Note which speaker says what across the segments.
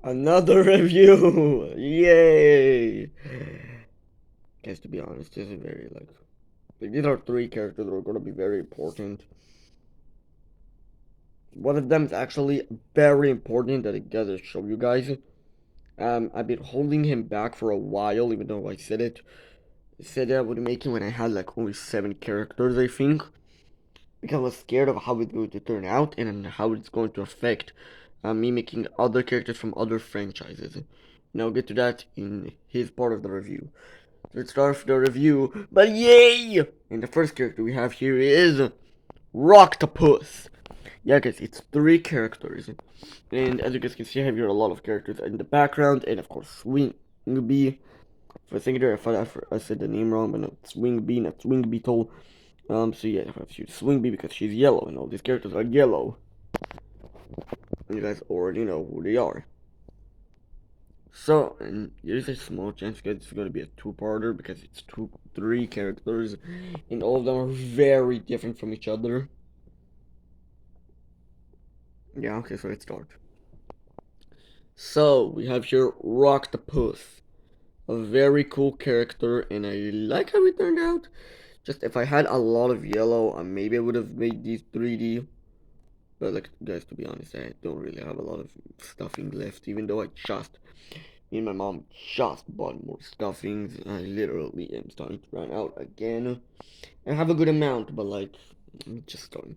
Speaker 1: Another review! Yay! Guys, to be honest, this is very like these are three characters that are gonna be very important. One of them is actually very important that I gotta show you guys. I've been holding him back for a while, even though I said that I would make him when I had like only 7 characters, I think. Because I was scared of how it's going to turn out and how it's going to affect me making other characters from other franchises. And I'll get to that in his part of the review. Let's start with the review. But yay! And the first character we have here is Rocktopuss. Yeah, guys, it's 3 characters. And as you guys can see, I have here a lot of characters in the background. And of course, Swingbee. For a second there, I said the name wrong, but no, Swingbee, not Swing Beetle. So yeah, I have to Swingbee because she's yellow, and all these characters are yellow. And you guys already know who they are. So, and there's a small chance, guys, it's gonna be a two-parter because it's 3 characters, and all of them are very different from each other. Yeah, okay, so let's start. So, we have here Rocktopuss. A very cool character, and I like how it turned out. Just if I had a lot of yellow, maybe I would have made these 3D. But like, guys, to be honest, I don't really have a lot of stuffing left, even though me and my mom just bought more stuffings. I literally am starting to run out again. I have a good amount, but like, I'm just starting.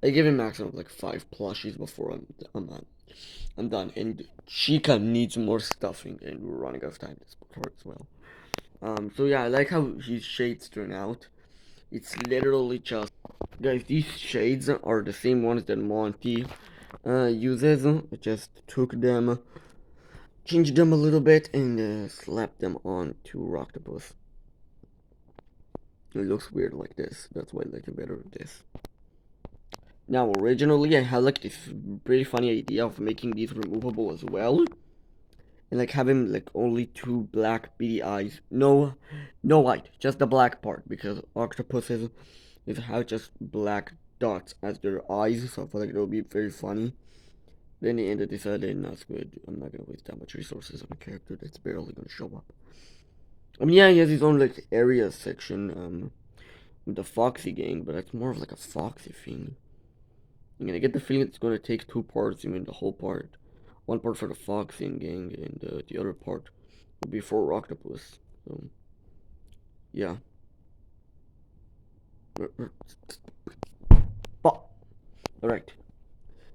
Speaker 1: I give him maximum of like 5 plushies before I'm done. And Chica needs more stuffing, and we're running out of time to support her as well. So yeah, I like how his shades turn out. It's literally just, guys, these shades are the same ones that Monty uses. I just took them, changed them a little bit, and slapped them on to Rocktopuss. It looks weird like this. That's why I like it better with this. Now, originally, I had like this pretty funny idea of making these removable as well. And like having like only 2 black beady eyes. No white, just the black part. Because octopuses have just black dots as their eyes. So I feel like it would be very funny. Then they ended decided, no, it's good. I'm not gonna waste that much resources on a character that's barely gonna show up. I mean, yeah, he has his own like area section, with the Foxy gang, but that's more of like a Foxy thing. I'm gonna get the feeling it's gonna take 2 parts, even the whole part. One part for the Foxy gang, and the other part will be for Rocktopuss. So, yeah. Alright.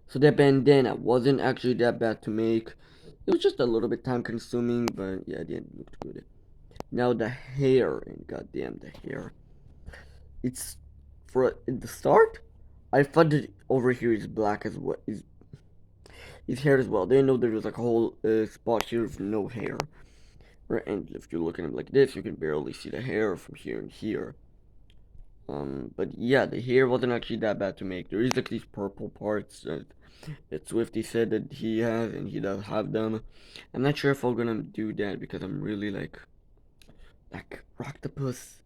Speaker 1: So that bandana wasn't actually that bad to make. It was just a little bit time consuming, but yeah, the end looked good. Now the hair, and goddamn the hair. It's for in the start. I thought that over here is black as well. Is his hair as well. Didn't know there was like a whole spot here with no hair. Right, and if you look at him like this, you can barely see the hair from here and here. But yeah, the hair wasn't actually that bad to make. There is like these purple parts that Swifty said that he has, and he does have them. I'm not sure if I'm gonna do that because I'm really like Rocktopuss.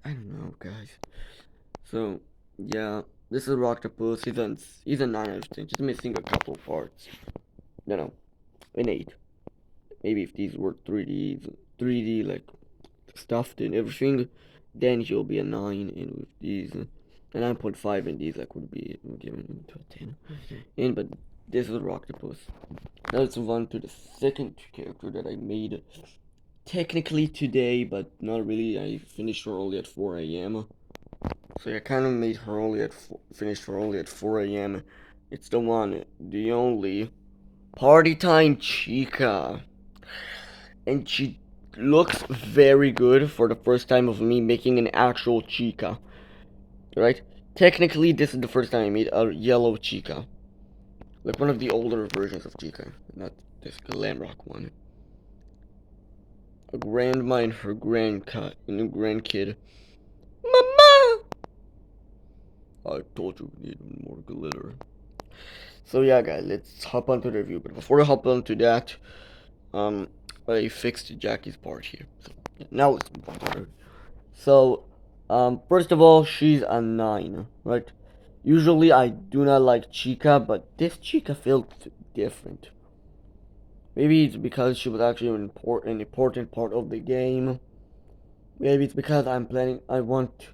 Speaker 1: I don't know, guys. So yeah, this is Rocktopuss. He's a 9 out of 10. Just missing a couple parts. No, an 8. Maybe if these were 3D like stuffed and everything, then he'll be a 9, and with these a 9.5, and these like would be giving him to a 10. And but this is Rocktopuss. Now let's move on to the second character that I made technically today, but not really. I finished her only at 4 a.m. So I kind of made her only at finished her only at 4 a.m. It's the one, the only Party Time Chica, and she looks very good for the first time of me making an actual chica, right? Technically, this is the first time I made a yellow chica, like one of the older versions of chica, not this glamrock one. A grandma and her grandkid. Mama! I told you we need more glitter. So yeah, guys, let's hop onto the review. But before I hop onto that, I fixed Jackie's part here. So now let's move on to her. So, first of all, she's a 9, right? Usually I do not like Chica, but this Chica feels different. Maybe it's because she was actually an important part of the game. Maybe it's because I want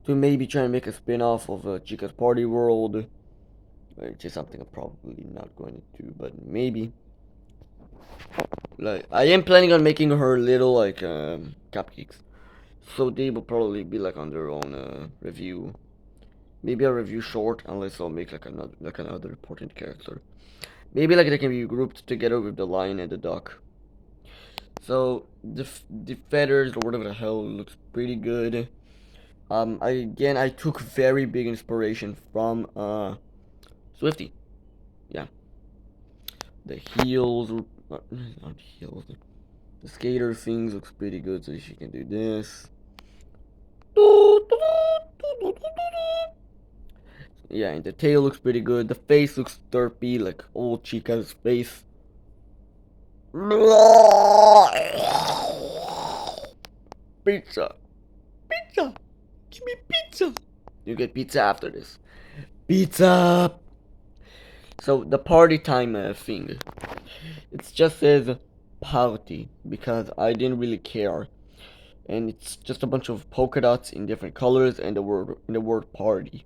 Speaker 1: to maybe try and make a spin-off of Chica's Party World, which is something I'm probably not going to do, but maybe. Like, I am planning on making her little, like, cupcakes. So they will probably be, like, on their own, review. Maybe a review short, unless I'll make, like, another important character. Maybe, like, they can be grouped together with the lion and the duck. So, the feathers, or whatever the hell, looks pretty good. I took very big inspiration from, Swifty. Yeah. The heels, not heels, the skater things looks pretty good, so she can do this. Yeah, and the tail looks pretty good. The face looks derpy, like old Chica's face. Pizza. Pizza. Give me pizza. You get pizza after this. Pizza. So the party time thing. It just says party because I didn't really care. And it's just a bunch of polka dots in different colors and the word party.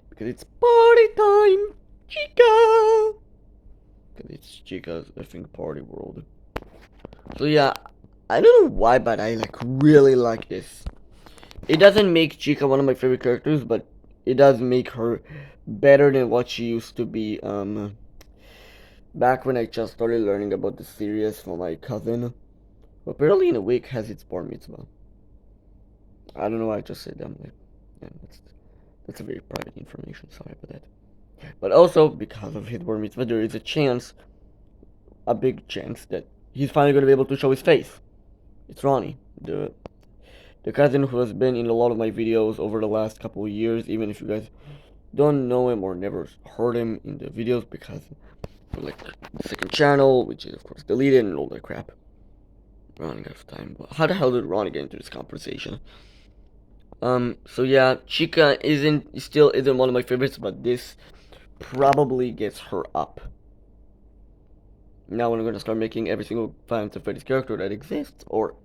Speaker 1: Because it's party time, chica. Because it's Chica's, I think, party world. So yeah, I don't know why, but I like really like this. It doesn't make Chica one of my favorite characters, but it does make her better than what she used to be. Back when I just started learning about the series from my cousin, who apparently in a week has its bar mitzvah. I don't know why I just said that. I'm like, yeah, that's a very private information. Sorry about that. But also, because of his bar mitzvah, there is a big chance that he's finally going to be able to show his face. It's Ronnie, the cousin who has been in a lot of my videos over the last couple of years, even if you guys don't know him or never heard him in the videos because of like the second channel, which is of course deleted and all that crap. Running out of time. But how the hell did Ronnie get into this conversation? So yeah, Chica still isn't one of my favorites, but this probably gets her up. Now I'm gonna start making every single Final Fantasy character that exists, or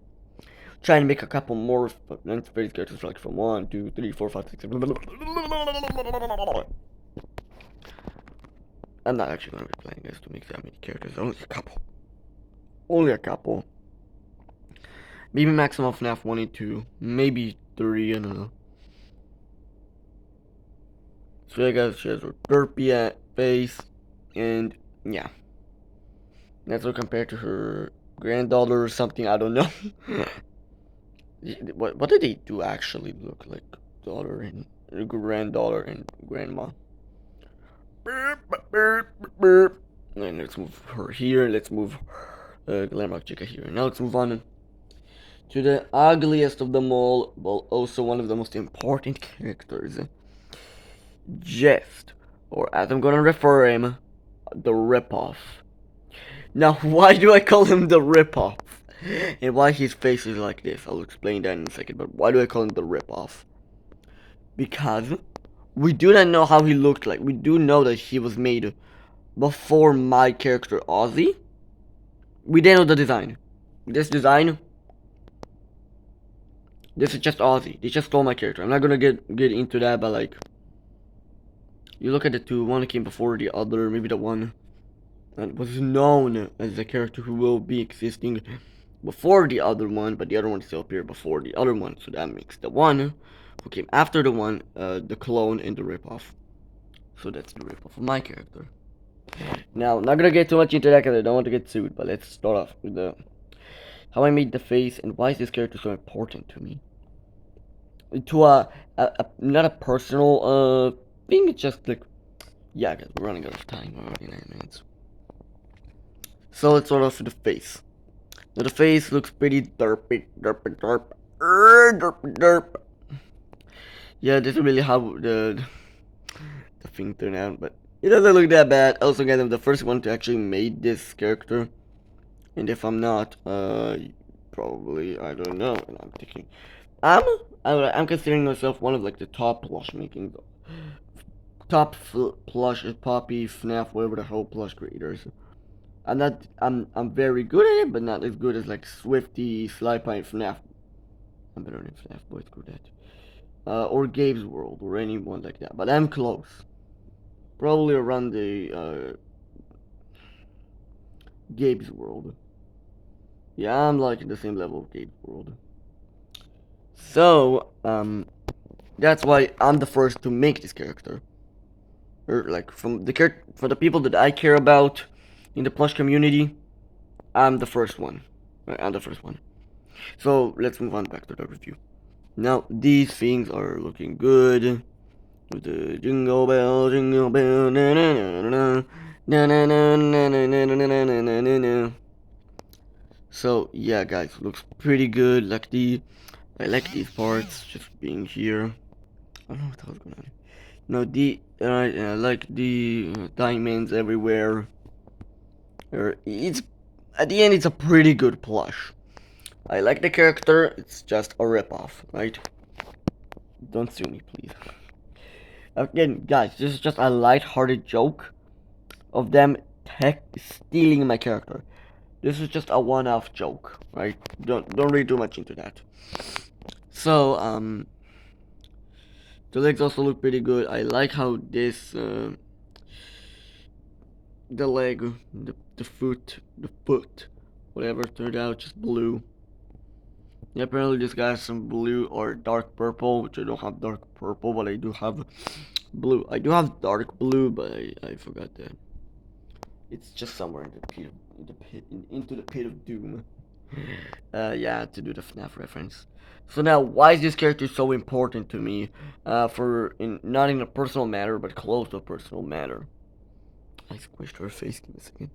Speaker 1: try and make a couple more Final Fantasy characters, like from 1, 2, 3, 4, 5, 6, 7. I'm not actually gonna be planning this to make that many characters, only a couple. Only a couple. Maybe maximum of FNAF 1 and 2, maybe 3, I don't know. So yeah guys, she has her derpy face, and yeah. That's what compared to her granddaughter or something, I don't know. What did they do actually look like? Daughter and granddaughter and grandma. And let's move her here. Let's move Glamrock Chica here. Now let's move on to the ugliest of them all, but also one of the most important characters. Jester, or as I'm gonna refer him, the ripoff. Now, why do I call him the ripoff? And why his face is like this? I'll explain that in a second, but why do I call him the ripoff? Because we do not know how he looked like. We do know that he was made before my character Ozzy. We didn't know the design. This design, this is just Ozzy. They just stole my character. I'm not gonna get into that, but like, you look at the two. One came before the other. Maybe the one that was known as the character who will be existing before the other one, but the other one still appeared before the other one, so that makes the one who came after the one, the clone and the ripoff. So that's the ripoff of my character. Now, not gonna get too much into that because I don't want to get sued, but let's start off with how I made the face and why is this character so important to me. To not a personal thing, it's just like, yeah guys, we're running out of time, we're already 9 minutes. So let's start off with the face. Now the face looks pretty derpy. Yeah, this is really how the thing turned out, but it doesn't look that bad. Also, guys, I'm the first one to actually made this character, and if I'm not, probably I don't know. And I'm thinking, I'm considering myself one of like the top plush making, top plush poppy FNAF whatever the hell plush creators. I'm very good at it, but not as good as like Swifty, Slypie, and FNAF. I'm better than FNAF, boys, screw that. Or Gabe's World, or anyone like that. But I'm close. Probably around the Gabe's World. Yeah, I'm like at the same level of Gabe's World. So, that's why I'm the first to make this character. Or like for the people that I care about in the plush community, I'm the first one. I'm the first one. So let's move on back to the review. Now these things are looking good. With the jingle bell, na na na na na na na na na na na na na na. So yeah, guys, looks pretty good. I like these parts just being here. I don't know what the hell's going on. No, I like the diamonds everywhere. It's at the end, it's a pretty good plush. I like the character. It's just a ripoff, right? Don't sue me, please. Again, guys, this is just a light-hearted joke of them stealing my character. This is just a one-off joke, right? Don't read too much into that. So, the legs also look pretty good. I like how this, the leg, the foot, whatever, turned out just blue. Yeah, apparently this guy has some blue or dark purple, which I don't have dark purple, but I do have blue. I do have dark blue, but I forgot that. It's just somewhere in the pit, into the pit of doom. Yeah, to do the FNAF reference. So now, why is this character so important to me? Not in a personal matter, but close to a personal matter. I squished her face. Give me a second.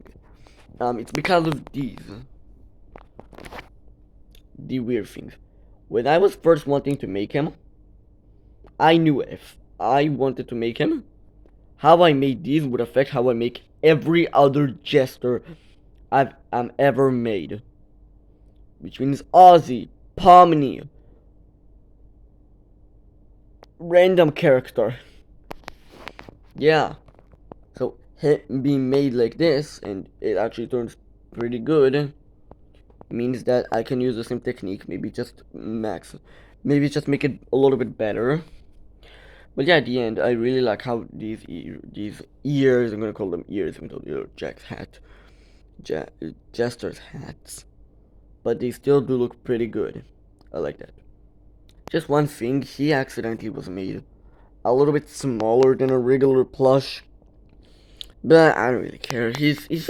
Speaker 1: Okay. It's because of the weird things. When I was first wanting to make him, I knew if I wanted to make him, how I made these would affect how I make every other Jester I've ever made. Which means Ozzy, Pomni, random character. Yeah. So him being made like this, and it actually turns pretty good, means that I can use the same technique, maybe just make it a little bit better. But yeah, at the end, I really like how these ears, I'm gonna call them ears, even though they're Jack's hat, Jester's hats, but they still do look pretty good. I like that. Just one thing, he accidentally was made a little bit smaller than a regular plush, but I don't really care. He seems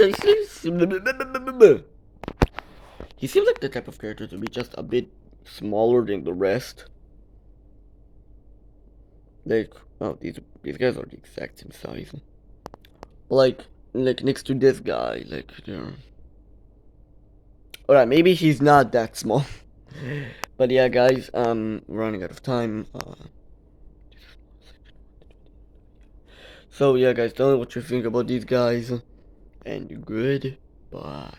Speaker 1: like the type of character to be just a bit smaller than the rest. Like, oh, these guys are the exact same size. Like next to this guy, like they're. Alright, maybe he's not that small. But yeah, guys, running out of time. So yeah, guys, tell me what you think about these guys, and goodbye.